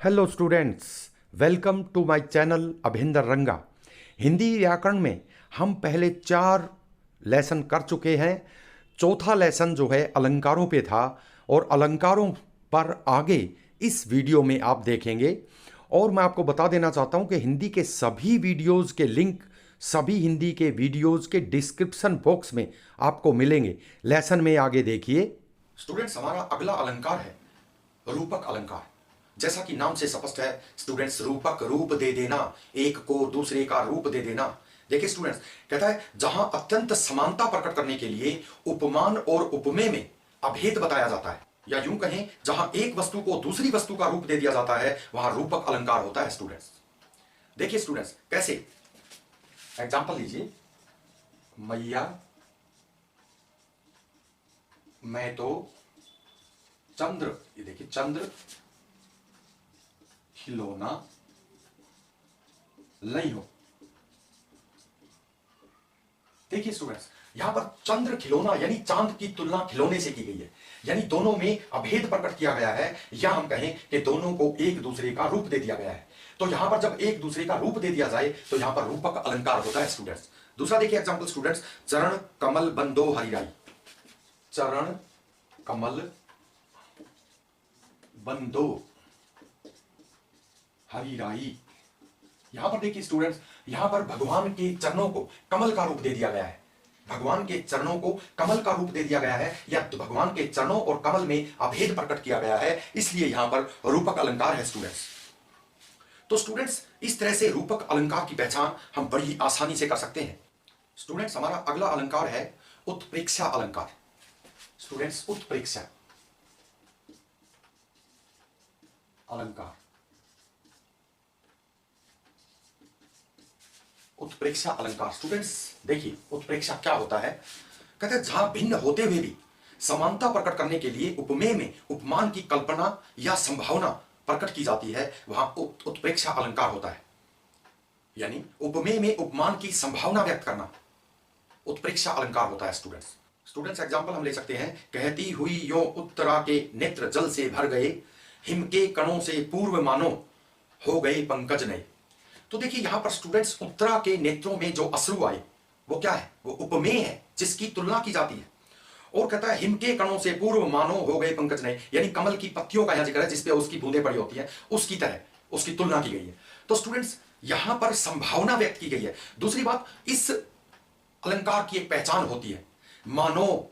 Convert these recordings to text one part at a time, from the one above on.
Hello students, welcome to my channel Abhinder Ranga. Hindi व्याकरण में हम पहले 4 लेसन कर चुके हैं। चौथा लेसन जो है अलंकारों पे था और अलंकारों पर आगे इस वीडियो में आप देखेंगे। और मैं आपको बता देना चाहता हूं कि हिंदी के सभी वीडियोस के लिंक सभी हिंदी के वीडियोस के डिस्क्रिप्शन बॉक्स में आपको मिलेंगे। लेसन में आगे देखिए। स्टूडेंट्स, हमारा अगला अलंकार है रूपक अलंकार। जैसा कि नाम से स्पष्ट है स्टूडेंट्स, रूपक रूप दे देना, एक को दूसरे का रूप दे देना। देखिए स्टूडेंट्स, कहता है जहां अत्यंत समानता प्रकट करने के लिए उपमान और उपमेय में अभेद बताया जाता है, या यूं कहें जहां एक वस्तु को दूसरी वस्तु का रूप दे दिया जाता है, वहां रूपक अलंकार होता है स्टूडेंट्स। देखिए स्टूडेंट्स, कैसे एग्जाम्पल लीजिए। मैया मैं तो चंद्र, ये देखिए चंद्र खिलौना नहीं हो। देखिए स्टूडेंट्स, यहां पर चंद्र खिलौना यानी चांद की तुलना खिलौने से की गई है, यानी दोनों में अभेद प्रकट किया गया है, या हम कहें कि दोनों को एक दूसरे का रूप दे दिया गया है। तो यहां पर जब एक दूसरे का रूप दे दिया जाए तो यहां पर रूपक अलंकार होता है स्टूडेंट्स। दूसरा देखिए एग्जांपल स्टूडेंट्स, चरण कमल बंदो हरिराई। चरण कमल बंदो हरिराई। यहां पर देखिए स्टूडेंट्स, यहां पर भगवान के चरणों को कमल का रूप दे दिया गया है। भगवान के चरणों को कमल का रूप दे दिया गया है, या तो भगवान के चरणों और कमल में अभेद प्रकट किया गया है, इसलिए यहां पर रूपक अलंकार है स्टूडेंट्स। तो स्टूडेंट्स, इस तरह से रूपक अलंकार की पहचान हम बड़ी आसानी से कर सकते हैं। स्टूडेंट्स, हमारा अगला अलंकार है उत्प्रेक्षा अलंकार। स्टूडेंट्स, उत्प्रेक्षा अलंकार। उत्प्रेक्षा अलंकार स्टूडेंट्स, देखिए उत्प्रेक्षा क्या होता है। कहते हैं जहां भिन्न होते हुए भी समानता प्रकट करने के लिए उपमेय में उपमान की कल्पना या संभावना प्रकट की जाती है, वहां उत्प्रेक्षा अलंकार होता है। यानी उपमेय में उपमान की संभावना व्यक्त करना उत्प्रेक्षा अलंकार होता है स्टूडेंट्स। स्टूडेंट्स, एग्जांपल हम ले सकते हैं, कहती हुई यो उत्तरा के नेत्र जल से भर गए, हिम के कणों से पूर्व मानो हो गए पंकज नए। तो देखिए यहां पर स्टूडेंट्स, उत्तरा के नेत्रों में जो अश्रु आए वो क्या है, वो उपमेय है जिसकी तुलना की जाती है। और कहता है हिम के कणों से पूर्व मानो हो गए पंकज नए, यानी कमल की पत्तियों का यहां जिक्र है जिसपे उसकी बूंदें पड़ी होती है, उसकी तरह उसकी तुलना की गई है। तो स्टूडेंट्स, यहां पर संभावना व्यक्त की गई है। दूसरी बात, इस अलंकार की एक पहचान होती है, मानो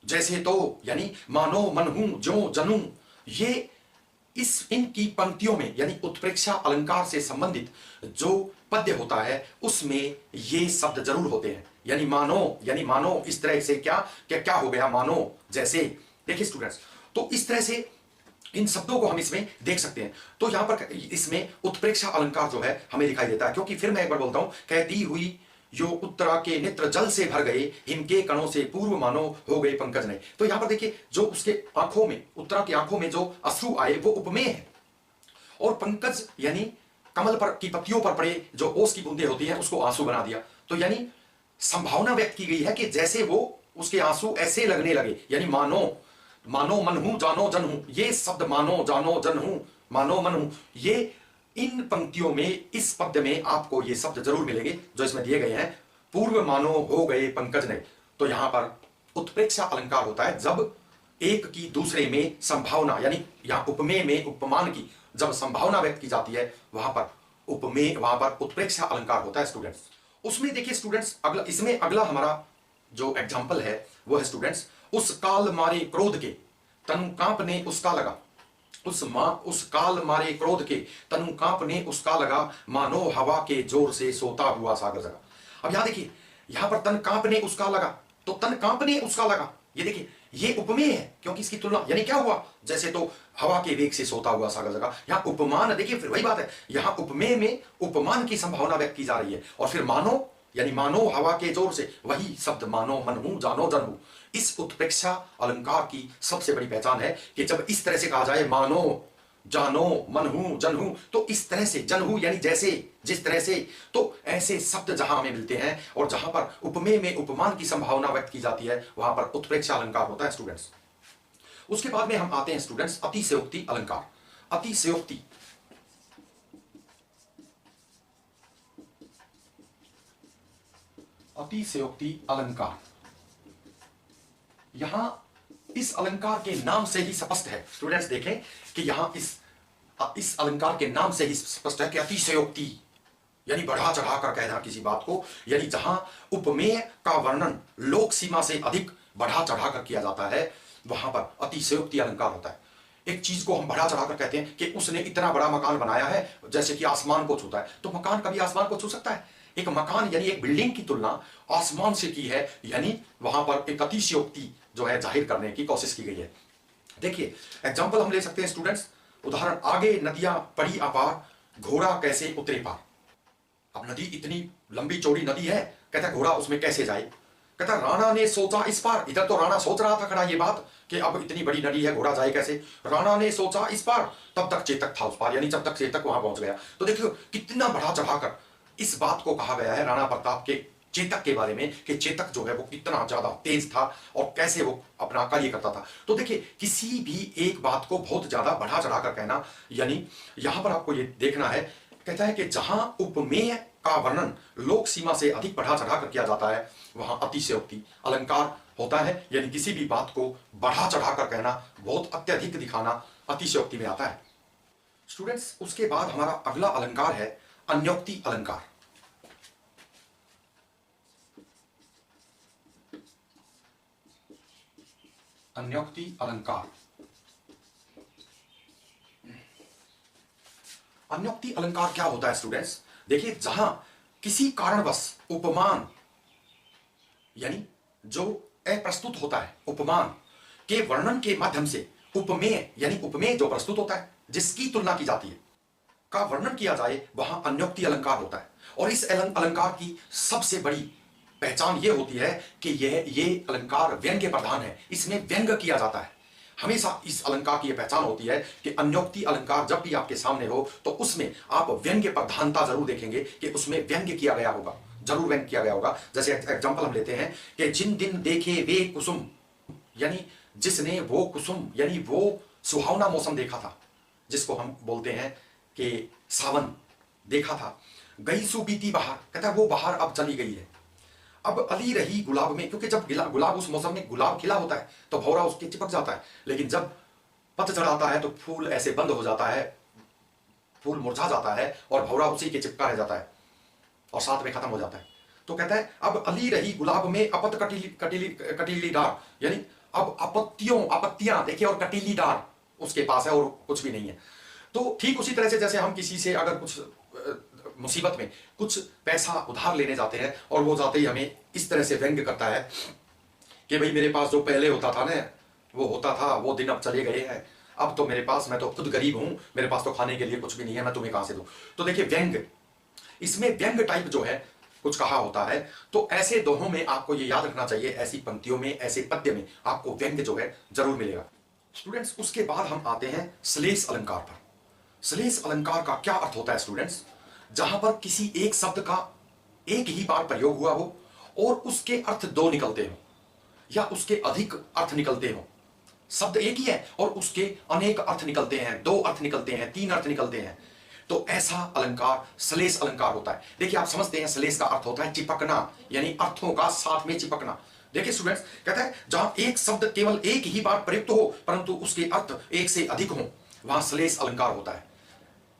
जैसे तो, यानी मानो मनहू जो जनू। ये इनकी पंक्तियों में यानी उत्प्रेक्षा अलंकार से संबंधित जो पद्य होता है उसमें ये शब्द जरूर होते हैं, यानी मानो इस तरह से क्या क्या क्या हो गया, मानो जैसे। देखिए स्टूडेंट्स, तो इस तरह से इन शब्दों को हम इसमें देख सकते हैं। तो यहां पर इसमें उत्प्रेक्षा अलंकार जो है हमें दिखाई देता है, क्योंकि फिर मैं एक बार बोलता हूं, कहती हुई यो उत्तरा के नेत्र जल से भर गए, हिम के कणों से पूर्व मानो हो गए पंकज नए। तो यहां पर देखिए जो उसके आंखों में, उत्तरा की आंखों में जो अश्रु आए वो उपमेय है, और पंकज यानी कमल पर की पत्तियों पर पड़े जो ओस की बूंदें होती हैं उसको आंसू बना दिया। तो यानी संभावना व्यक्त की गई है कि जैसे वो उसके आंसू ऐसे लगने लगे, यानी मानो मनहू जानो जनहू। ये शब्द मानो जानो जनहू, मानो मनहू, ये इन पंक्तियों में, इस पद्य में आपको ये शब्द जरूर मिलेंगे जो इसमें दिए गए हैं, पूर्व मानो हो गए पंकज ने। तो यहां पर उत्प्रेक्षा अलंकार होता है जब एक की दूसरे में संभावना, यानी यहां उपमेय में उपमान की जब संभावना व्यक्त की जाती है, वहां पर उत्प्रेक्षा अलंकार होता है स्टूडेंट्स। उसमें देखिए स्टूडेंट्स, इसमें अगला हमारा जो एग्जाम्पल है वो है स्टूडेंट्स, उस काल मारे क्रोध के तनु कांपने उसका लगा। उस काल मारे क्रोध के तनु कांपने उसका लगा, मानो हवा के जोर से सोता हुआ सागर जगा। अब यहां देखिए, यहां पर तन कांपने उसका लगा, तो तन कांपने उसका लगा, ये देखिए ये उपमेय है, क्योंकि इसकी तुलना, यानी क्या हुआ, जैसे तो हवा के वेग से सोता हुआ सागर जगा। यहां उपमान, देखिए फिर वही बात है, यहां उपमेय में उपमान की संभावना व्यक्त की जा रही है, और फिर मानो, यानी मानो हवा के जोर से, वही शब्द मानो मनहू जानो जनहू। इस उत्प्रेक्षा अलंकार की सबसे बड़ी पहचान है कि जब इस तरह से कहा जाए मानो जानो मनहू जनहू, तो इस तरह से जनहू यानी जैसे, जिस तरह से, तो ऐसे शब्द जहां हमें मिलते हैं और जहां पर उपमेय में उपमान की संभावना व्यक्त की जाती है, वहां पर उत्प्रेक्षा अलंकार होता है स्टूडेंट्स। उसके बाद में हम आते हैं स्टूडेंट्स अतिशयोक्ति अलंकार। अतिशयोक्ति अतिशयोक्ति अलंकार। यहां इस अलंकार के नाम से ही स्पष्ट है स्टूडेंट्स, देखें कि यहां इस अलंकार के नाम से ही स्पष्ट है कि अतिशयोक्ति यानी बढ़ा चढ़ा कर कहना किसी बात को, यानी जहां उपमेय का वर्णन लोक सीमा से अधिक बढ़ा चढ़ा कर किया जाता है वहां पर अतिशयोक्ति अलंकार होता है। एक चीज को हम बढ़ा चढ़ाकर कहते हैं कि उसने इतना बड़ा मकान बनाया है जैसे कि आसमान को छूता है, तो मकान कभी आसमान को छू सकता है? एक मकान यानी एक बिल्डिंग की तुलना आसमान से की है, यानी वहां पर एक अतिशयोक्ति जो है जाहिर करने की कोशिश की गई है। देखिए एग्जाम्पल हम ले सकते हैं स्टूडेंट्स, उदाहरण, आगे नदियां पड़ी अपार, घोड़ा कैसे उतरे पार। अब नदी इतनी लंबी चौड़ी नदी है, कहता घोड़ा उसमें कैसे जाए? कहता राणा ने सोचा इस पार, इधर तो राणा सोच रहा था खड़ा ये बात कि अब इतनी बड़ी नदी है घोड़ा जाए कैसे। राणा ने सोचा इस पार, तब तक चेतक था उस पार, यानी जब तक चेतक वहां पहुंच गया। तो देखियो कितना बढ़ा चढ़ाकर इस बात को कहा गया है राणा प्रताप के चेतक के बारे में कि चेतक जो है वो कितना ज्यादा तेज था और कैसे वो अपना कार्य करता था। तो देखिए किसी भी एक बात को बहुत ज्यादा बढ़ा चढ़ाकर कहना, यानी यहां पर आपको ये देखना है, कहता है कि जहां उपमेय का वर्णन लोक सीमा से अधिक बढ़ा चढ़ाकर किया जाता है वहां अतिशयोक्ति अलंकार होता है, यानी किसी भी बात को बढ़ा चढ़ाकर कहना, बहुत अत्यधिक दिखाना अतिशयोक्ति में आता है। स्टूडेंट्स उसके बाद हमारा अगला अलंकार है अन्योक्ति अलंकार। अन्योक्ति अलंकार। अन्योक्ति अलंकार क्या होता है स्टूडेंट्स? देखिए जहां किसी कारणवश उपमान यानी जो अप्रस्तुत होता है, उपमान के वर्णन के माध्यम से उपमेय यानी उपमेय जो प्रस्तुत होता है जिसकी तुलना की जाती है का वर्णन किया जाए वहां अन्योक्ति अलंकार होता है। और इस अलंकार की सबसे बड़ी पहचान यह होती है कि ये अलंकार व्यंग्य प्रधान है, इसमें व्यंग्य किया जाता है। हमेशा इस अलंकार की यह पहचान होती है कि अन्योक्ति अलंकार जब भी आपके सामने हो तो उसमें आप व्यंग्य प्रधानता जरूर देखेंगे कि उसमें व्यंग्य किया गया होगा, जरूर व्यंग्य किया गया होगा। जैसे एग्जांपल हम लेते हैं कि जिन दिन देखे वे कुसुम, यानी जिसने वो कुसुम यानी वो सुहावना मौसम देखा था जिसको हम बोलते हैं कि सावन देखा था। गई सु बीती बहार, कहता है वो बहार अब चली गई है। अब अली रही गुलाब में, क्योंकि जब गुलाब उस मौसम में गुलाब खिला होता है तो भौरा उसके चिपक जाता है, लेकिन जब पतझड़ आता है तो फूल ऐसे बंद हो जाता है, फूल मुरझा जाता है और भौरा उसी के चिपका रह जाता है और साथ में खत्म हो जाता है। तो कहता है अब अली रही गुलाब में अपत कटीली डार, यानी अब आपत्तियां देखिए और कटीली डार उसके पास है और कुछ भी नहीं है। तो ठीक उसी तरह से जैसे हम किसी से अगर कुछ मुसीबत में कुछ पैसा उधार लेने जाते हैं और वो जाते ही हमें इस तरह से व्यंग्य करता है कि भाई मेरे पास जो पहले होता था ना वो होता था, वो दिन अब चले गए हैं, अब तो मेरे पास, मैं तो खुद गरीब हूं, मेरे पास तो खाने के लिए कुछ भी नहीं है, मैं तुम्हें कहां से दूं। तो देखिए व्यंग्य, इसमें व्यंग्य टाइप जो है कुछ कहा होता है। तो ऐसे दोहों में आपको ये याद रखना चाहिए, ऐसी पंक्तियों में, ऐसे पद्य में आपको व्यंग्य जो है जरूर मिलेगा। स्टूडेंट्स उसके बाद हम आते हैं श्लेष अलंकार पर। श्लेष अलंकार का क्या अर्थ होता है स्टूडेंट्स? जहां पर किसी एक शब्द का एक ही बार प्रयोग हुआ हो और उसके अर्थ दो निकलते हो या उसके अधिक अर्थ निकलते हो। शब्द एक ही है और उसके अनेक अर्थ निकलते हैं, दो अर्थ निकलते हैं, तीन अर्थ निकलते हैं, तो ऐसा अलंकार श्लेष अलंकार होता है। देखिए आप समझते हैं श्लेष का अर्थ होता है चिपकना, यानी अर्थों का साथ में चिपकना। देखिए स्टूडेंट्स कहता है जहां एक शब्द केवल एक ही बार प्रयुक्त हो परंतु उसके अर्थ एक से अधिक हो वहां श्लेष अलंकार होता है।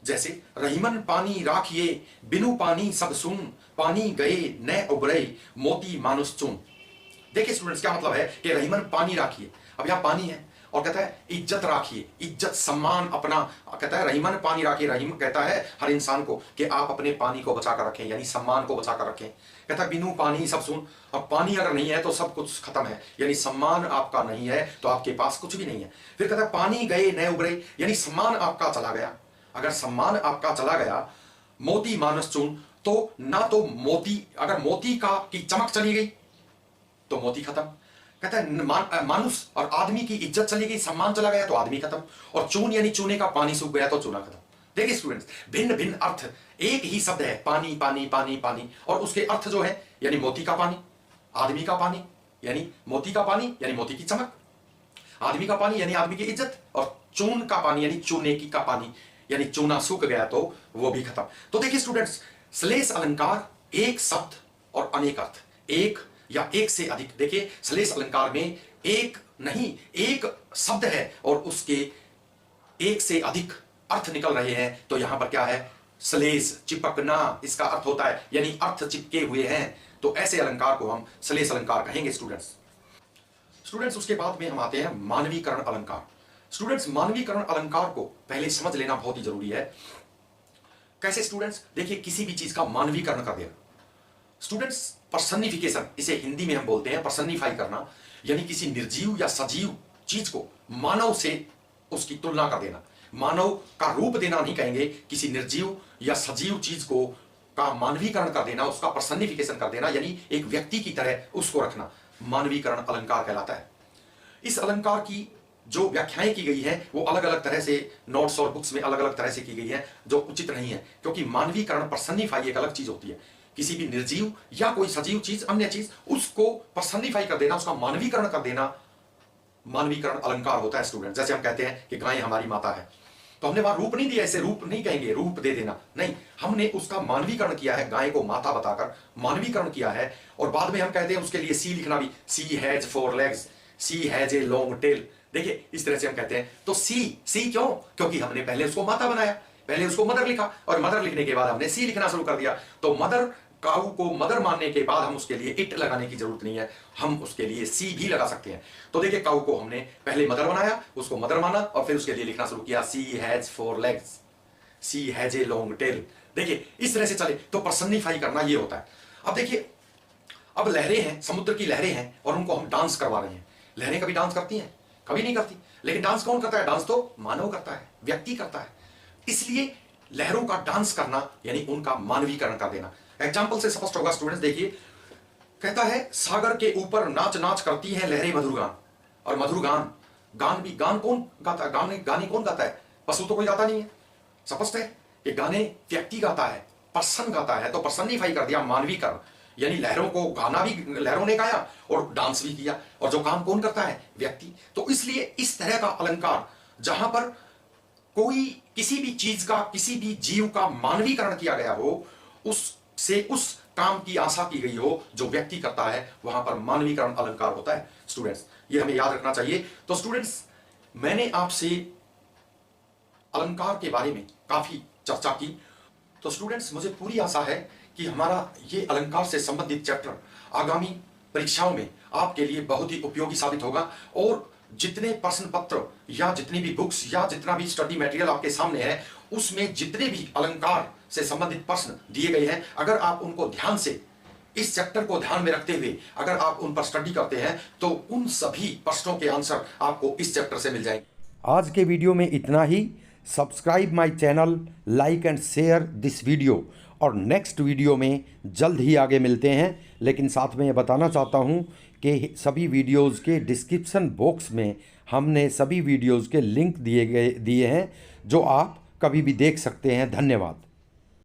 जैसे रहीमन पानी राखिए बिनु पानी सब सुन, पानी गए न उबरे मोती मानुष चुन। देखिए स्टूडेंट्स क्या मतलब है कि रहीमन पानी राखिए, अब यहां पानी है और कहता है इज्जत राखिए, इज्जत सम्मान अपना, कहता है रहीमन पानी राखिए। रहीम कहता है हर इंसान को कि आप अपने पानी को बचाकर रखें, यानी सम्मान को बचाकर रखें। कहता है बिनु पानी सब सुन, और पानी अगर नहीं है तो सब कुछ खत्म है, यानी सम्मान आपका नहीं है तो आपके पास कुछ भी नहीं है। फिर कहता है पानी गए न उबरे, यानी सम्मान आपका चला गया। अगर सम्मान आपका चला गया, मोती मानस चून, तो ना तो मोती, अगर मोती का की चमक चली गई तो मोती खत्म। कहता है मानुष और आदमी की इज्जत चली गई, सम्मान चला गया तो आदमी खत्म, और चून यानी चूने का पानी सूख गया तो चूना खत्म। देखिए स्टूडेंट्स भिन्न भिन्न अर्थ, एक ही शब्द है पानी पानी पानी पानी, और उसके अर्थ जो है यानी मोती का पानी, आदमी का पानी यानी मोती का पानी यानी मोती की चमक, आदमी का पानी यानी आदमी की इज्जत, और चून का पानी यानी चूने की का पानी यानी चूना सूख गया तो वो भी खत्म। तो देखिए स्टूडेंट्स श्लेष अलंकार एक शब्द और अनेक अर्थ, एक या एक से अधिक। देखिए श्लेष अलंकार में एक नहीं, एक शब्द है और उसके एक से अधिक अर्थ निकल रहे हैं, तो यहां पर क्या है, श्लेष, चिपकना इसका अर्थ होता है, यानी अर्थ चिपके हुए हैं। तो ऐसे अलंकार को हम श्लेष अलंकार कहेंगे स्टूडेंट्स। उसके बाद में हम आते हैं मानवीकरण अलंकार। स्टूडेंट्स, मानवीकरण अलंकार को पहले समझ लेना बहुत ही जरूरी है। कैसे स्टूडेंट्स? देखिए किसी भी चीज का मानवीकरण कर देना स्टूडेंट्स, पर्सनिफिकेशन, इसे हिंदी में हम बोलते हैं पर्सनिफाई करना, यानी किसी निर्जीव या सजीव चीज को मानव से उसकी तुलना कर देना। मानव का रूप देना नहीं कहेंगे, किसी निर्जीव या सजीव चीज को का मानवीकरण कर देना, उसका पर्सनिफिकेशन कर देना, यानी एक व्यक्ति की तरह उसको रखना, मानवीकरण अलंकार कहलाता है। इस अलंकार की जो व्याख्याएं की गई है वो अलग अलग तरह से नोट्स और बुक्स में अलग अलग तरह से की गई है, जो उचित नहीं है, क्योंकि मानवीकरण, पर्सनिफाई एक अलग चीज होती है। किसी भी निर्जीव या कोई सजीव चीज, अन्य चीज, उसको पर्सनिफाई कर देना, उसका मानवीकरण कर देना, मानवीकरण अलंकार होता है स्टूडेंट। जैसे हम कहते हैं कि गाय हमारी माता है, तो हमने वहां रूप नहीं दिया, इसे रूप नहीं कहेंगे, रूप दे देना नहीं, हमने उसका मानवीकरण किया है, गाय को माता बताकर मानवीकरण किया है। और बाद में हम कहते हैं उसके लिए सी लिखना भी, C has 4 legs, C has a long tail. देखिए इस तरह से हम कहते हैं। तो सी क्यों? क्योंकि हमने पहले उसको माता बनाया, पहले उसको मदर लिखा, और मदर लिखने के बाद हमने सी लिखना शुरू कर दिया। तो मदर, काऊ को मदर मानने के बाद हम उसके लिए इट लगाने की जरूरत नहीं है, हम उसके लिए सी भी लगा सकते हैं। तो देखिए काऊ को हमने पहले मदर बनाया, उसको मदर माना, और फिर उसके लिए लिखना शुरू किया, C has 4 legs, C has a long tail. देखिए इस तरह से चले तो पर्सनिफाई करना ये होता है। अब देखिए, अब लहरें हैं, समुद्र की लहरें हैं, और उनको हम डांस करवा रहे हैं। लहरें कभी डांस करती हैं? कभी नहीं करती। लेकिन डांस कौन करता है? डांस तो मानव करता है, व्यक्ति करता है। इसलिए लहरों का डांस करना यानी उनका मानवीकरण कर देना। एग्जाम्पल से स्पष्ट होगा स्टूडेंट्स। देखिए कहता है, सागर के ऊपर नाच नाच करती हैं लहरें मधुर गान। और मधुर गान, गान भी, गान कौन गाता है? गाने कौन गाता है? पशु तो कोई गाता नहीं है। स्पष्ट है कि गाने व्यक्ति गाता है, पर्सन गाता है। तो पर्सनिफाई कर दिया, मानवीकरण, यानी लहरों को गाना भी लहरों ने गाया और डांस भी किया, और जो काम कौन करता है? व्यक्ति। तो इसलिए इस तरह का अलंकार जहां पर कोई किसी भी चीज का, किसी भी जीव का मानवीकरण किया गया हो, उससे उस काम की आशा की गई हो जो व्यक्ति करता है, वहां पर मानवीकरण अलंकार होता है स्टूडेंट्स। ये हमें याद रखना चाहिए। तो स्टूडेंट्स, मैंने आपसे अलंकार के बारे में काफी चर्चा की। तो स्टूडेंट्स, मुझे पूरी आशा है कि हमारा ये अलंकार से संबंधित चैप्टर आगामी परीक्षाओं में आपके लिए बहुत ही उपयोगी साबित होगा। और जितने प्रश्न पत्र या जितनी भी बुक्स या जितना भी स्टडी मटेरियल आपके सामने है, उसमें जितने भी अलंकार से संबंधित प्रश्न दिए गए हैं, अगर आप उनको ध्यान से, इस चैप्टर को ध्यान में रखते हुए अगर आप उन पर स्टडी करते हैं, तो उन सभी प्रश्नों के आंसर आपको इस चैप्टर से मिल जाएंगे। आज के वीडियो में इतना ही। Subscribe my channel, like and share this video, और नेक्स्ट वीडियो में जल्द ही आगे मिलते हैं। लेकिन साथ में ये बताना चाहता हूँ कि सभी वीडियोज़ के डिस्क्रिप्शन बॉक्स में हमने सभी वीडियोज़ के लिंक दिए हैं, जो आप कभी भी देख सकते हैं। धन्यवाद।